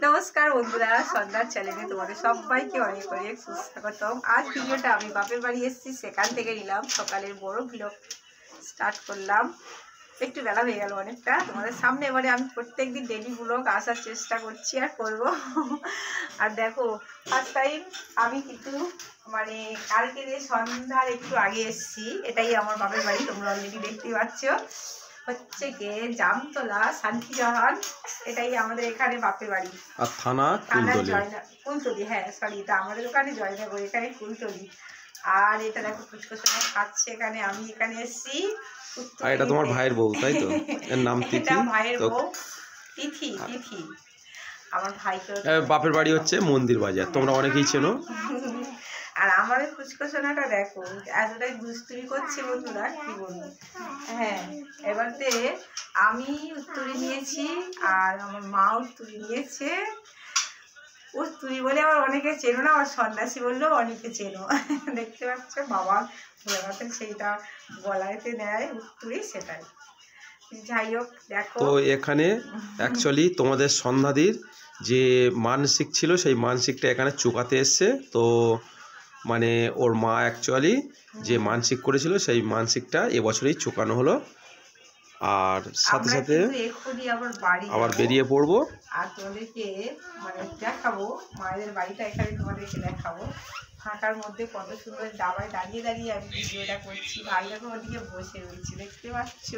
নমস্কার বন্ধুরা, সন্ধ্যার চ্যানেলে তোমাদের সবাইকে অনেক অনেক সুস্বাগতম। আজ ভিডিওটা আমি বাপের বাড়ি এসেছি, সেখান থেকে নিলাম। সকালের বড় ভ্লগ স্টার্ট করলাম। একটু বেলা হয়ে গেল অনেকটা। তোমাদের সামনে এবারে আমি প্রত্যেকদিন ডেলি ব্লগ আসার চেষ্টা করছি আর করব। আর দেখো, ফার্স্ট টাইম আমি কিন্তু মানে কালকে যে সন্ধ্যার একটু আগে এসেছি, এটাই আমার বাপের বাড়ি। তোমরা অলরেডি দেখতে পাচ্ছ, হচ্ছে গিয়ে জামতলা শান্তিজহান, এটাই আমাদের এখানে বাপের বাড়ি। আর থানা কুলতলি, হ্যাঁ সরি, এটা আমাদের ওখানে জয়নগর, এখানে কুলতলি। আর এটা দেখো ফুচকোসোনা খাচ্ছে এখানে, আমি এখানে এসেছি। আর এটা তোমার ভাইয়ের বউ, তাই তো? এর নাম তিথি। এটা ভাইয়ের বউ তিথি। তিথি আমার ভাইকে। বাপের বাড়ি হচ্ছে মন্দির বাজার, তোমরা অনেকেই চেনো। আর আমাদের ফুচকোসোনাটা দেখো এতটাই দুষ্টুমি করছে বন্ধুরা, কি বলবো। হ্যাঁ, এবারতে আমি উত্তরি নিয়েছি আর আমার মা উত্তরি নিয়েছে। উত্তরি বলে আবার অনেকে চেনো না, আবার সন্ন্যাসী বললেও অনেকে চেনো। দেখতে পাচ্ছ বাবা ভোলে ভাতের সেইটা গলায়তে নেয় উত্তরি, সেটাই। যাই হোক দেখো, তো এখানে অ্যাকচুয়ালি তোমাদের সন্ধ্যাদির যে মানসিক ছিল, সেই মানসিকটা এখানে চুকাতে এসছে। তো মানে ওর মা অ্যাকচুয়ালি যে মানসিক করেছিল, সেই মানসিকটা এবছরই চুকানো হলো। আর সাথে সাথে আবার বেরিয়ে পড়বো। আর তোমাদেরকে মানে দেখাবো মায়েদের বাড়িটা, এখানে তোমাদেরকে দেখাবো। ফাঁকার মধ্যে কত সুন্দর দাবায় দাঁড়িয়ে দাঁড়িয়ে আমি ভিডিওটা করছি। ভাই দেখো ওদিকে বসে রয়েছি, দেখতে পাচ্ছ,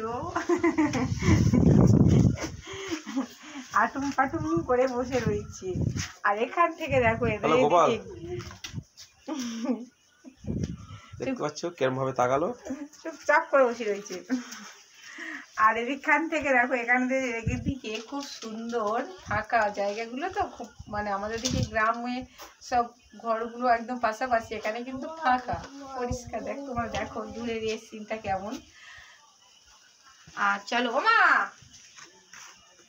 আটুম পাটুম করে বসে রয়েছি। আর এখান থেকে দেখো দেখতে পাচ্ছ কেমন ভাবে তাকালো, চুপচাপ করে বসে রয়েছে। আর এখান থেকে দেখো, এখান দিকে খুব সুন্দর ফাঁকা জায়গাগুলো, তো খুব মানে আমাদের দিকে গ্রামে সব ঘরগুলো একদম পাশাপাশি, এখানে কিন্তু ফাঁকা পরিষ্কার। দেখো তোমরা দেখো দূরের এই সিনটা কেমন। আর চলো ও মা,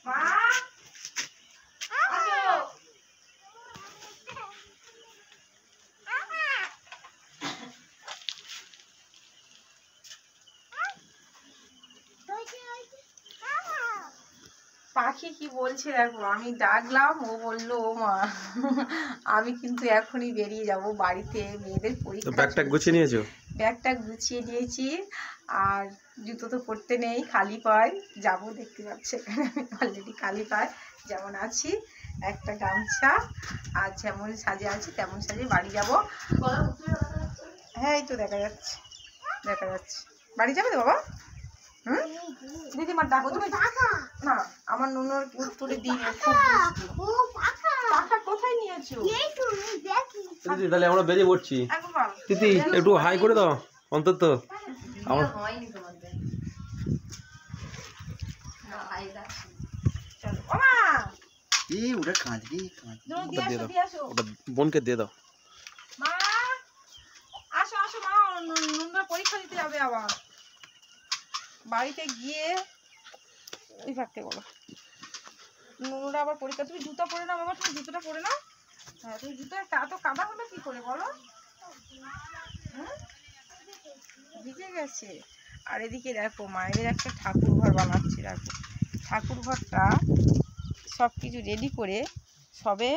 মা আসো। পাখি কি বলছে দেখো, আমি ডাকলাম, ও বললো ও মা। আমি কিন্তু এখনই বেরিয়ে যাব বাড়িতে, মেয়েদের পরীক্ষা। ব্যাগটা গুছিয়ে নিয়েছো? ব্যাগটা গুছিয়ে নিয়েছি, আর জুতো তো পরতে নেই, খালি পায়ে যাবো। দেখতে পাচ্ছি এখানে আমি অলরেডি খালি পায়ে যেমন আছি, একটা গামছা আর যেমন সাজে আছি তেমন সাজে বাড়ি যাব। হ্যাঁ এই তো দেখা যাচ্ছে, দেখা যাচ্ছে। বাড়ি যাবে তো বাবা? হুম, দিদিমার ডাকো তুমি। না, আমার নুনুর উত্তরে দিন খুব পাখা কোথায় নিয়েছো? তাহলে আমরা বেরিয়ে পড়ছি। দিদি একটু হাই করে দাও অন্তত। আমার হয়নি তোমাদের। চলো ওমা, এই ওটা কাঁদবি, ওটা বোনকে দিয়ে দাও। মা আসো আসো, মা নুনরা পরীক্ষা দিতে যাবে আবার। বাড়িতে গিয়ে ওই থাকতে বলো, নুনুরা আবার পরীক্ষা। তুমি জুতো পরে নাও বাবা, তুমি জুতোটা পরে নাও। হ্যাঁ, তুমি জুতো এত কাদা হলো কি করে বলো? ভিজে গেছে। আর এদিকে দেখো মায়ের একটা ঠাকুর ঘর বানাচ্ছি। দেখো ঠাকুর ঘরটা সব কিছু রেডি করে সবে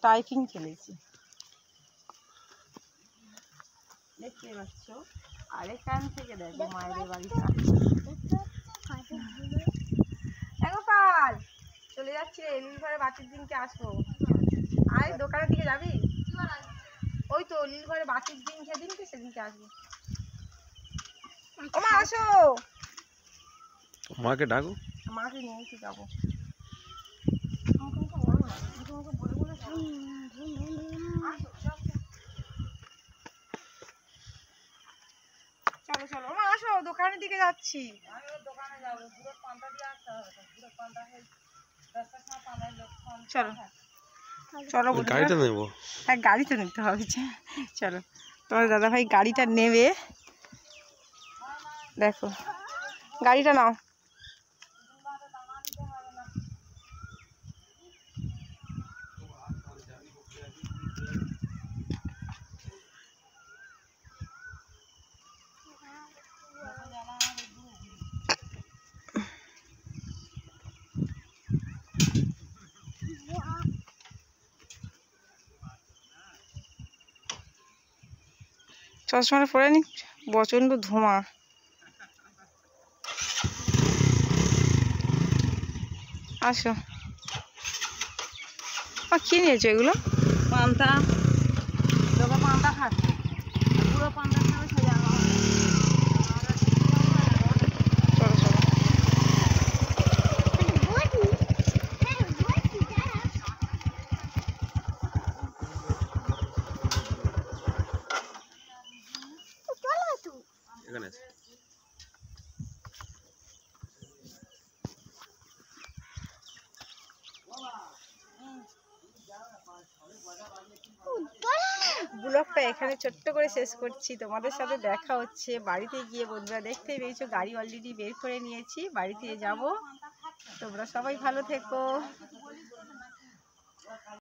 টাইপিং ফেলেছি, দেখতে পাচ্ছ। আর এখান থেকে দেখো মায়ের বাড়িটা। গোপাল চলে যাচ্ছে নীল ঘরে বাতির দিনকে আসবো। আয় দোকানের দিকে যাবি? ওই তো নীল ঘরে বাতির দিন সেদিনকে, সেদিনকে আসবো। ও মা আসো। মাকে ডাকো। মাকে নিয়ে এসে যাবো। চলো চলো মা আসো, দোকানের দিকে যাচ্ছি। দোকানে যাবো, দূরের পান্তা দিয়ে আসতে হবে। দূরের পান্তা চলো চলো, গাড়িটা নেবো। হ্যাঁ গাড়িটা নিতে হবে। চলো, তোমার দাদা ভাই গাড়িটা নেবে। দেখো গাড়িটা নাও। চশমাটা পরে নি, প্রচণ্ড ধোঁয়া। আসো, কি নিয়েছো এগুলো? পান্তা, লোকে পান্তা খাচ্ছে, পুরো পান্তা খাবে সোজা। চলো চলো। এখানে আছে। ব্লগটা এখানে ছোট্ট করে শেষ করছি। তোমাদের সাথে দেখা হচ্ছে বাড়িতে গিয়ে। বন্ধুরা দেখতেই পেয়েছো গাড়ি অলরেডি বের করে নিয়েছি, বাড়িতে যাব। তোমরা সবাই ভালো থেকো।